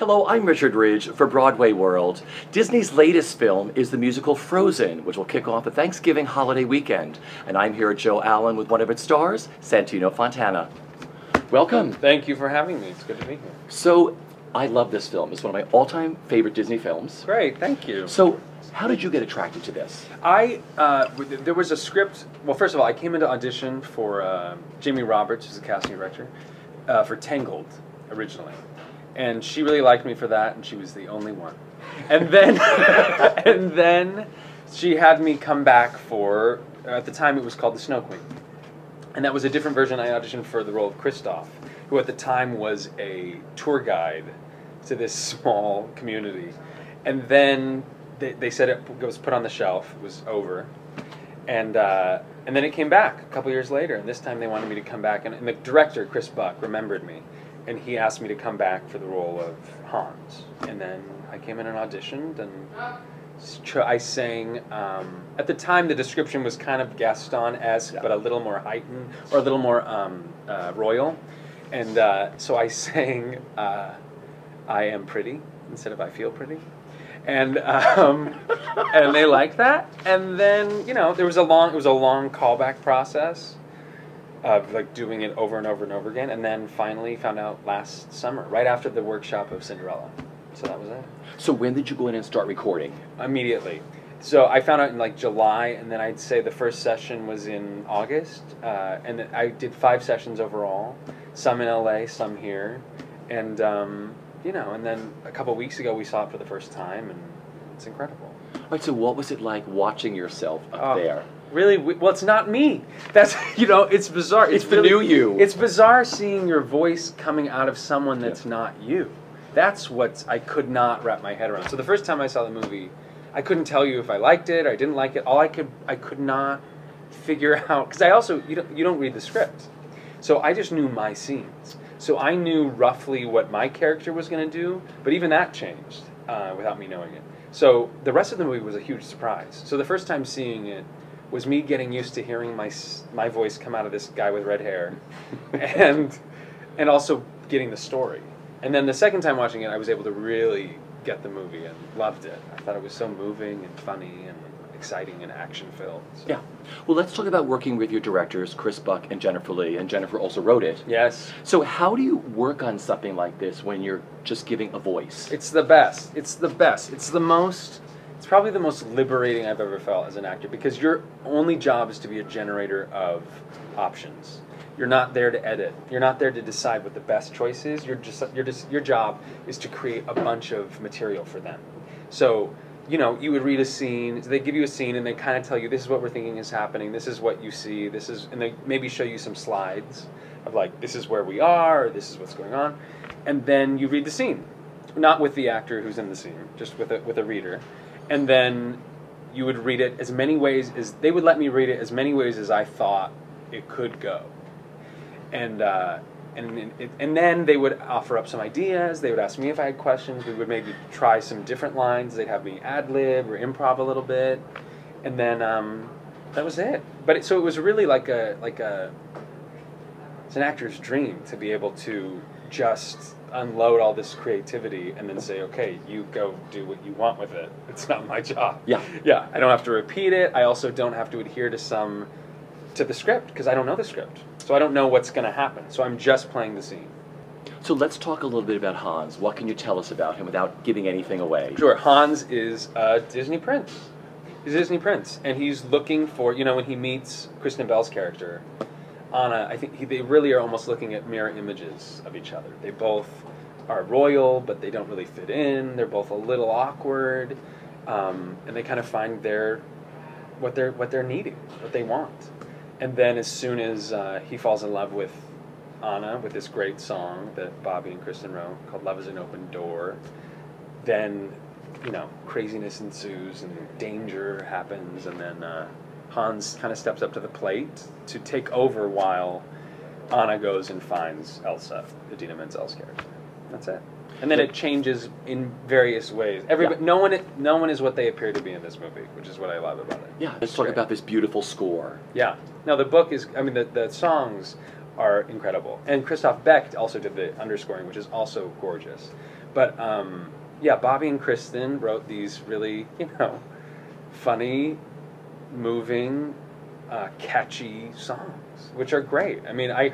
Hello, I'm Richard Ridge for Broadway World. Disney's latest film is the musical Frozen, which will kick off the Thanksgiving holiday weekend. And I'm here at Joe Allen with one of its stars, Santino Fontana. Welcome. Thank you for having me. It's good to be here. So, I love this film. It's one of my all-time favorite Disney films. Great, thank you. So, how did you get attracted to this? There was a script. Well, first of all, I came into audition for Jamie Roberts, who's the casting director, for Tangled originally. And she really liked me for that, and she was the only one. And then, and then she had me come back for, at the time it was called The Snow Queen. And that was a different version. I auditioned for the role of Kristoff, who at the time was a tour guide to this small community. And then they said it was put on the shelf, it was over. And then it came back a couple years later, and this time they wanted me to come back. And the director, Chris Buck, remembered me. And he asked me to come back for the role of Hans. And then I came in and auditioned, and I sang, at the time the description was kind of Gaston-esque, but a little more heightened, or a little more royal. And so I sang I Am Pretty instead of I Feel Pretty. And and they liked that. And then, you know, it was a long callback process of like doing it over and over and over again, and then finally found out last summer, right after the workshop of Cinderella. So that was it. So when did you go in and start recording? Immediately. So I found out in like July, and then I'd say the first session was in August, and then I did 5 sessions overall, some in LA, some here, and you know, and then a couple weeks ago we saw it for the first time, and it's incredible. All right, so what was it like watching yourself up there? Really? Well, it's not me. That's, you know, it's bizarre. It's the new you. It's bizarre seeing your voice coming out of someone that's not you. That's what I could not wrap my head around. So the first time I saw the movie, I couldn't tell you if I liked it or I didn't like it. I could not figure out, because I also, you don't read the script. So I just knew my scenes. So I knew roughly what my character was going to do, but even that changed without me knowing it. So the rest of the movie was a huge surprise. So the first time seeing it was me getting used to hearing my voice come out of this guy with red hair, and also getting the story. And then the second time watching it, I was able to really get the movie and loved it. I thought it was so moving and funny and exciting and action-filled. So. Yeah. Well, let's talk about working with your directors, Chris Buck and Jennifer Lee, and Jennifer also wrote it. Yes. So how do you work on something like this when you're just giving a voice? It's the best. It's the best. It's probably the most liberating I've ever felt as an actor, because your only job is to be a generator of options. You're not there to edit. You're not there to decide what the best choice is. Your job is to create a bunch of material for them. So, you know, you would read a scene, they give you a scene and they kind of tell you, this is what we're thinking is happening, this is what you see, and they maybe show you some slides of like, this is where we are, or this is what's going on, and then you read the scene. Not with the actor who's in the scene, just with a reader. And then you would read it as many ways as, they would let me read it as many ways as I thought it could go. And then they would offer up some ideas, they would ask me if I had questions, we would maybe try some different lines, they'd have me ad-lib or improv a little bit, and then that was it. But so it was really like it's an actor's dream to be able to just unload all this creativity and then say, okay, you go do what you want with it. It's not my job. Yeah. Yeah, I don't have to repeat it. I also don't have to adhere to the script, because I don't know the script. So I don't know what's going to happen. So I'm just playing the scene. So let's talk a little bit about Hans. What can you tell us about him without giving anything away? Sure. Hans is a Disney prince. He's a Disney prince. And he's looking for, you know, when he meets Kristen Bell's character, Anna, I think they really are almost looking at mirror images of each other. They both are royal, but they don't really fit in. They're both a little awkward. And they kind of find what they're needing, what they want. And then as soon as he falls in love with Anna, with this great song that Bobby and Kristen wrote called Love is an Open Door, then, you know, craziness ensues and danger happens, and then Hans kind of steps up to the plate to take over while Anna goes and finds Elsa, Idina Menzel's character. That's it. And then it changes in various ways. No one is what they appear to be in this movie, which is what I love about it. Yeah, let's talk about this beautiful score. Yeah. No, the book is, I mean, the songs are incredible. And Christoph Beck also did the underscoring, which is also gorgeous. But yeah, Bobby and Kristen wrote these really, funny, moving, catchy songs, which are great. I mean, when I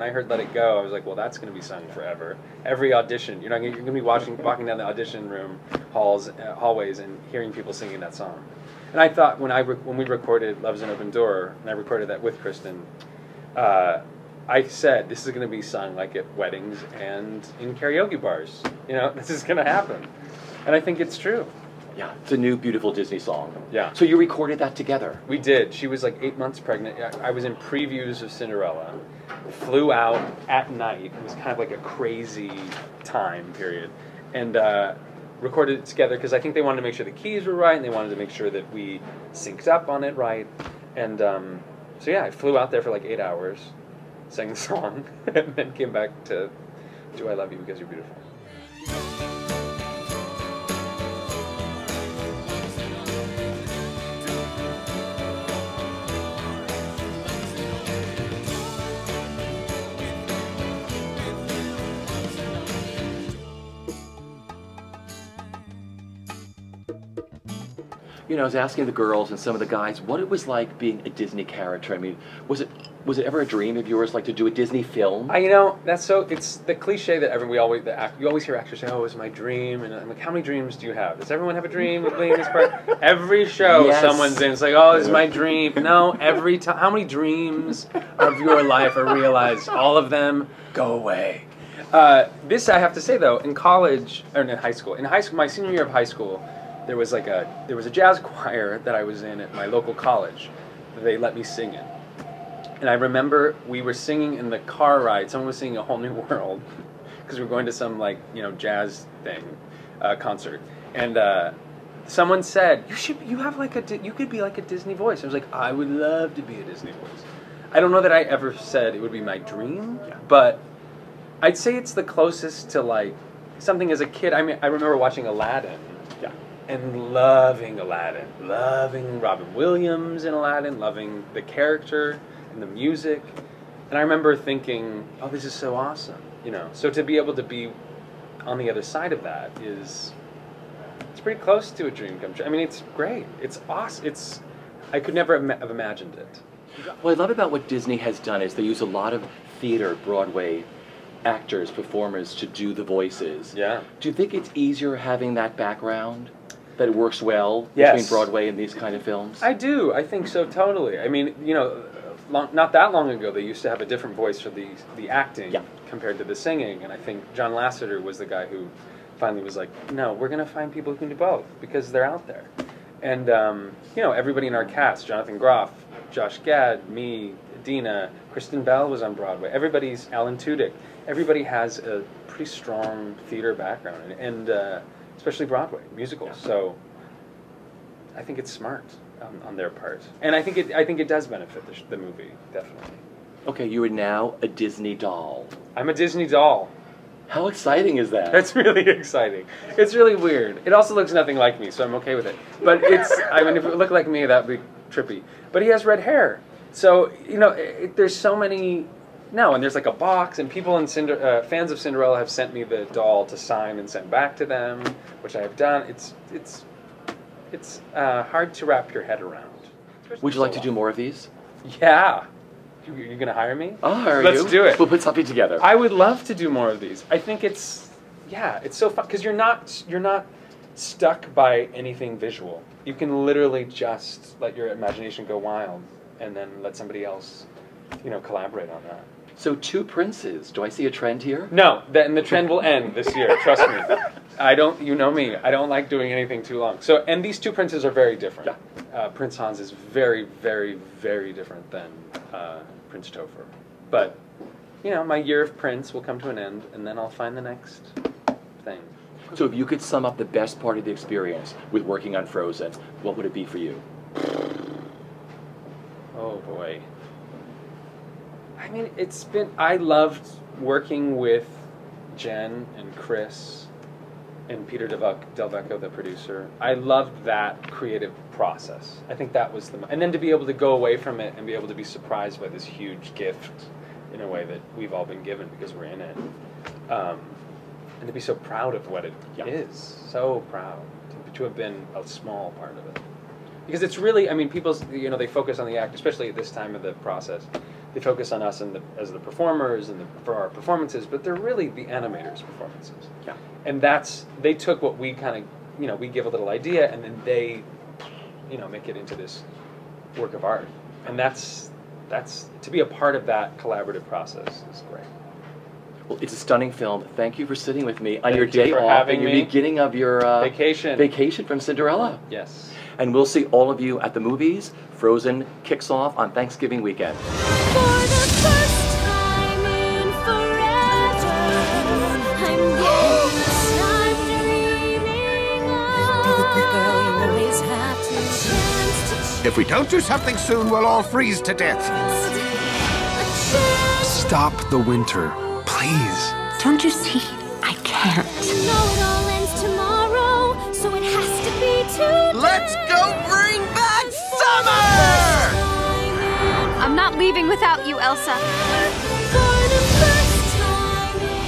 heard "Let It Go," I was like, well, that's going to be sung forever. Every audition, you're going to be walking down the audition room hallways and hearing people singing that song. And I thought when we recorded "Love's an Open Door," and I recorded that with Kristen, I said this is going to be sung like at weddings and in karaoke bars. This is going to happen, and I think it's true. Yeah, it's a new, beautiful Disney song. Yeah. So you recorded that together? We did. She was like 8 months pregnant. I was in previews of Cinderella. Flew out at night. It was kind of like a crazy time period. And recorded it together because I think they wanted to make sure the keys were right and they wanted to make sure that we synced up on it right. And so yeah, I flew out there for like 8 hours, sang the song, and then came back to Do I Love You Because You're Beautiful. I was asking the girls and some of the guys what it was like being a Disney character. I mean, was it ever a dream of yours, like to do a Disney film? It's the cliche that you always hear actors say, "Oh, it was my dream," and I'm like, how many dreams do you have? Does everyone have a dream of being this part? Every show, yes. Someone's in, it's like, "Oh, this is my dream." No, every time. How many dreams of your life are realized? All of them go away. This I have to say though, in college or in high school, my senior year of high school. There was a jazz choir that I was in at my local college that they let me sing in. And I remember we were singing in the car ride. Someone was singing A Whole New World because we were going to some jazz thing, concert. And someone said, you could be like a Disney voice. I was like, I would love to be a Disney voice. I don't know that I ever said it would be my dream, but I'd say it's the closest to something as a kid. I mean, I remember watching Aladdin. And loving Aladdin, loving Robin Williams in Aladdin, loving the character and the music. And I remember thinking, oh, this is so awesome. So to be able to be on the other side of that it's pretty close to a dream come true. I mean, it's great. It's awesome. I could never have imagined it. What I love about what Disney has done is they use a lot of theater, Broadway actors, performers to do the voices. Yeah. Do you think it's easier having that background? That it works well Yes. between Broadway and these kind of films? I do. I think so, totally. I mean, not that long ago, they used to have a different voice for the acting compared to the singing. And I think John Lasseter was the guy who finally was like, no, we're going to find people who can do both because they're out there. And, everybody in our cast, Jonathan Groff, Josh Gad, me, Dina, Kristen Bell was on Broadway. Alan Tudyk. Everybody has a pretty strong theater background. And especially Broadway musicals. Yeah. So I think it's smart on their part, and I think it does benefit the movie definitely. Okay, you are now a Disney doll. I'm a Disney doll. How exciting is that? That's really exciting. It's really weird. It also looks nothing like me, so I'm okay with it. But if it looked like me, that would be trippy. But he has red hair, so there's so many. No, and there's like a box, and people in fans of Cinderella have sent me the doll to sign and send back to them, which I have done. It's hard to wrap your head around. Would you like to do more of these? Yeah. You gonna hire me? I'll hire you. Let's do it. We'll put something together. I would love to do more of these. I think it's so fun because you're not stuck by anything visual. You can literally just let your imagination go wild, and then let somebody else, collaborate on that. So 2 princes. Do I see a trend here? No, and the trend will end this year. Trust me. You know me. I don't like doing anything too long. So, and these 2 princes are very different. Yeah. Prince Hans is very, very, very different than Prince Topher. But, my year of Prince will come to an end, and then I'll find the next thing. So, if you could sum up the best part of the experience with working on Frozen, what would it be for you? Oh boy. I mean, I loved working with Jen and Chris and Peter Delvecchio, the producer. I loved that creative process. I think that was and then to be able to go away from it and be able to be surprised by this huge gift in a way that we've all been given because we're in it. and to be so proud of what it is. So proud to have been a small part of it. Because it's really, I mean, people's, you know, they focus on the act, especially at this time of the process. They focus on us as the performers and for our performances, but they're really the animators' performances. Yeah. And they took what we kind of, you know, we give a little idea, and then they, you know, make it into this work of art. And that's to be a part of that collaborative process is great. Well, it's a stunning film. Thank you for sitting with me on Thank your you day for off having and your me. beginning of your vacation from Cinderella. Yes. And we'll see all of you at the movies. Frozen kicks off on Thanksgiving weekend. For the first time in forever, I'm dreaming of. Be the good girl you always have to. If we don't do something soon, we'll all freeze to death. Stop the winter, please. Don't you see? I can't. You know it all ends tomorrow, so it has to be today. Let's go bring back summer! I'm not leaving without you, Elsa.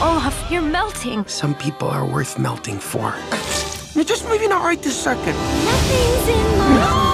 Olaf, you're melting. Some people are worth melting for. You're just maybe not right this second. Nothing's in my